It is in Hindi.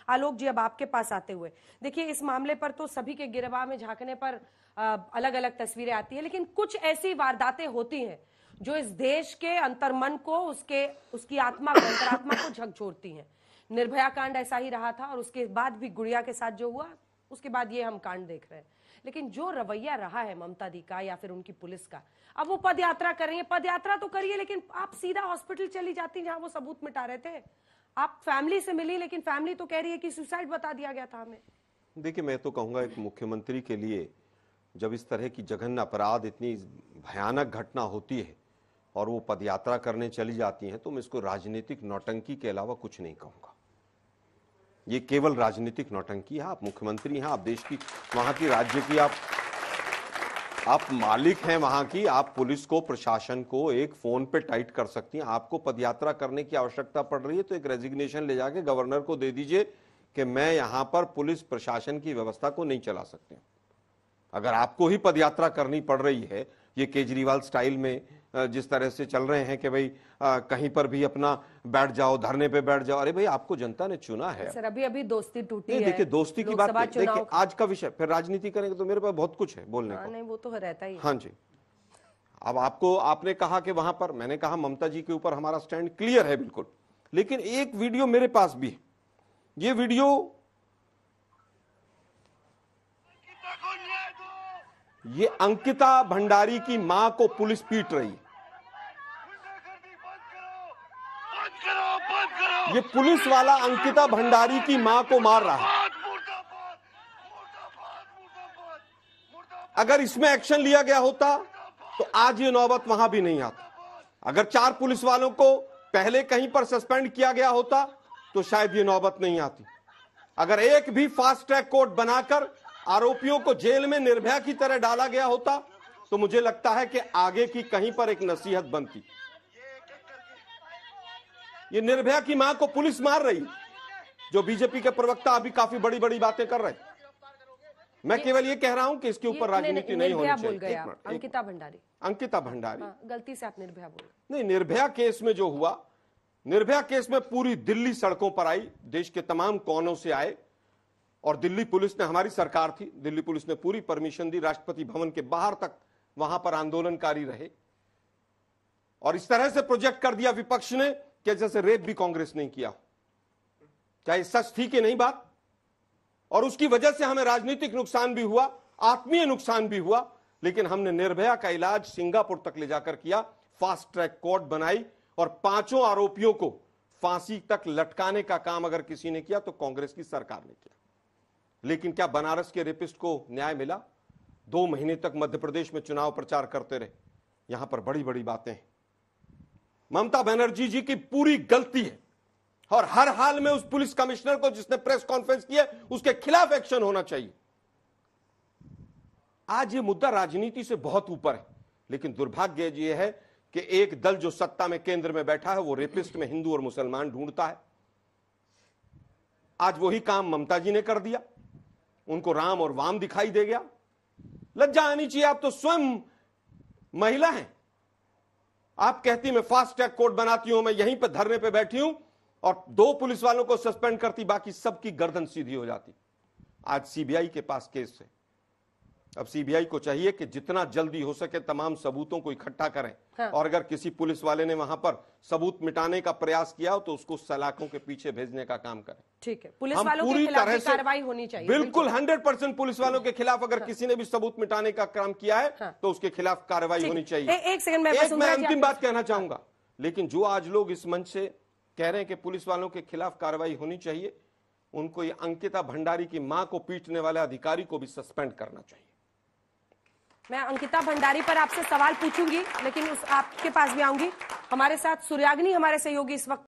आलोक जी, अब आपके पास आते हुए देखिए, इस मामले पर तो सभी के गिरबान में झांकने पर अलग अलग तस्वीरें आती है, लेकिन कुछ ऐसी वारदातें होती हैं जो इस देश के अंतर्मन को, उसकी आत्मा को, अंतरात्मा को झकझोरती हैं। निर्भया कांड ऐसा ही रहा था, और उसके बाद भी गुड़िया के साथ जो हुआ, उसके बाद ये हम कांड देख रहे हैं। लेकिन जो रवैया रहा है ममता दी का या फिर उनकी पुलिस का, अब वो पद यात्रा कर रही है, पद यात्रा तो करिए, लेकिन आप सीधा हॉस्पिटल चली जाती जहां वो सबूत मिटा रहे थे। आप फैमिली से मिली, लेकिन फैमिली तो कह रही है कि सुसाइड बता दिया गया था हमें। देखिए, मैं तो कहूंगा एक मुख्यमंत्री के लिए जब इस तरह की जघन्य अपराध, इतनी भयानक घटना होती है और वो पदयात्रा करने चली जाती हैं, तो मैं इसको राजनीतिक नौटंकी के अलावा कुछ नहीं कहूंगा। ये केवल राजनीतिक नौटंकी है। आप मुख्यमंत्री हैं, आप देश की, वहां की राज्य की आप मालिक हैं वहां की। आप पुलिस को, प्रशासन को एक फोन पे टाइट कर सकती हैं। आपको पदयात्रा करने की आवश्यकता पड़ रही है तो एक रेजिग्नेशन ले जाके गवर्नर को दे दीजिए कि मैं यहां पर पुलिस प्रशासन की व्यवस्था को नहीं चला सकते। अगर आपको ही पदयात्रा करनी पड़ रही है, ये केजरीवाल स्टाइल में जिस तरह से चल रहे हैं कि भाई कहीं पर भी अपना बैठ जाओ, धरने पे बैठ जाओ, अरे भाई आपको जनता ने चुना है। सर, अभी दोस्ती टूटी है। देखिए, दोस्ती की बात देखिए, आज का विषय, फिर राजनीति करेंगे तो मेरे पास बहुत कुछ है बोलने को। नहीं, वो तो रहता ही है। हाँ जी। अब आपने कहा कि वहां पर, मैंने कहा ममता जी के ऊपर हमारा स्टैंड क्लियर है बिल्कुल, लेकिन एक वीडियो मेरे पास भी है। ये वीडियो, ये अंकिता भंडारी की मां को पुलिस पीट रही है। ये पुलिस वाला अंकिता भंडारी की मां को मार रहा है। अगर इसमें एक्शन लिया गया होता तो आज ये नौबत वहां भी नहीं आती। अगर 4 पुलिस वालों को पहले कहीं पर सस्पेंड किया गया होता तो शायद ये नौबत नहीं आती। अगर एक भी फास्ट ट्रैक कोर्ट बनाकर आरोपियों को जेल में निर्भया की तरह डाला गया होता तो मुझे लगता है कि आगे की कहीं पर एक नसीहत बनती। ये निर्भया की मां को पुलिस मार रही, जो बीजेपी के प्रवक्ता अभी काफी बड़ी बड़ी बातें कर रहे हैं। मैं केवल ये कह रहा हूं कि इसके ऊपर राजनीति नहीं होनी चाहिए। अंकिता भंडारी, गलती से आप निर्भया बोल नहीं। निर्भया केस में जो हुआ, निर्भया केस में पूरी दिल्ली सड़कों पर आई, देश के तमाम कोनों से आए, और दिल्ली पुलिस ने, हमारी सरकार थी, दिल्ली पुलिस ने पूरी परमिशन दी, राष्ट्रपति भवन के बाहर तक वहां पर आंदोलनकारी रहे, और इस तरह से प्रोजेक्ट कर दिया विपक्ष ने कि जैसे रेप भी कांग्रेस नहीं किया। चाहे सच थी कि नहीं बात, और उसकी वजह से हमें राजनीतिक नुकसान भी हुआ, आत्मीय नुकसान भी हुआ, लेकिन हमने निर्भया का इलाज सिंगापुर तक ले जाकर किया, फास्ट ट्रैक कोर्ट बनाई, और 5 आरोपियों को फांसी तक लटकाने का काम अगर किसी ने किया तो कांग्रेस की सरकार ने किया। लेकिन क्या बनारस के रेपिस्ट को न्याय मिला? 2 महीने तक मध्य प्रदेश में चुनाव प्रचार करते रहे। यहां पर बड़ी बड़ी बातें हैं। ममता बनर्जी जी की पूरी गलती है, और हर हाल में उस पुलिस कमिश्नर को जिसने प्रेस कॉन्फ्रेंस किया उसके खिलाफ एक्शन होना चाहिए। आज ये मुद्दा राजनीति से बहुत ऊपर है, लेकिन दुर्भाग्य यह है कि एक दल जो सत्ता में केंद्र में बैठा है वो रेपिस्ट में हिंदू और मुसलमान ढूंढता है। आज वही काम ममता जी ने कर दिया, उनको राम और वाम दिखाई दे गया। लज्जा आनी चाहिए, आप तो स्वयं महिला हैं। आप कहती मैं फास्ट ट्रैक कोर्ट बनाती हूं, मैं यहीं पर धरने पे बैठी हूं, और 2 पुलिस वालों को सस्पेंड करती, बाकी सबकी गर्दन सीधी हो जाती। आज सीबीआई के पास केस है। अब सीबीआई को चाहिए कि जितना जल्दी हो सके तमाम सबूतों को इकट्ठा करें। हाँ। और अगर किसी पुलिस वाले ने वहां पर सबूत मिटाने का प्रयास किया हो तो उसको सलाखों के पीछे भेजने का काम करें। ठीक है, पुलिस वालों के खिलाफ भी कार्रवाई होनी चाहिए। बिल्कुल 100% पुलिस वालों के खिलाफ अगर किसी ने भी सबूत मिटाने का काम किया है तो उसके खिलाफ कार्रवाई होनी चाहिए। एक सेकंड में मैं अंतिम बात कहना चाहूंगा, लेकिन जो आज लोग इस मंच से कह रहे हैं कि पुलिस वालों के खिलाफ कार्रवाई होनी चाहिए, उनको ये अंकिता भंडारी की मां को पीटने वाले अधिकारी को भी सस्पेंड करना चाहिए। मैं अंकिता भंडारी पर आपसे सवाल पूछूंगी, लेकिन आपके पास भी आऊंगी। हमारे साथ सूर्याग्नि हमारे सहयोगी इस वक्त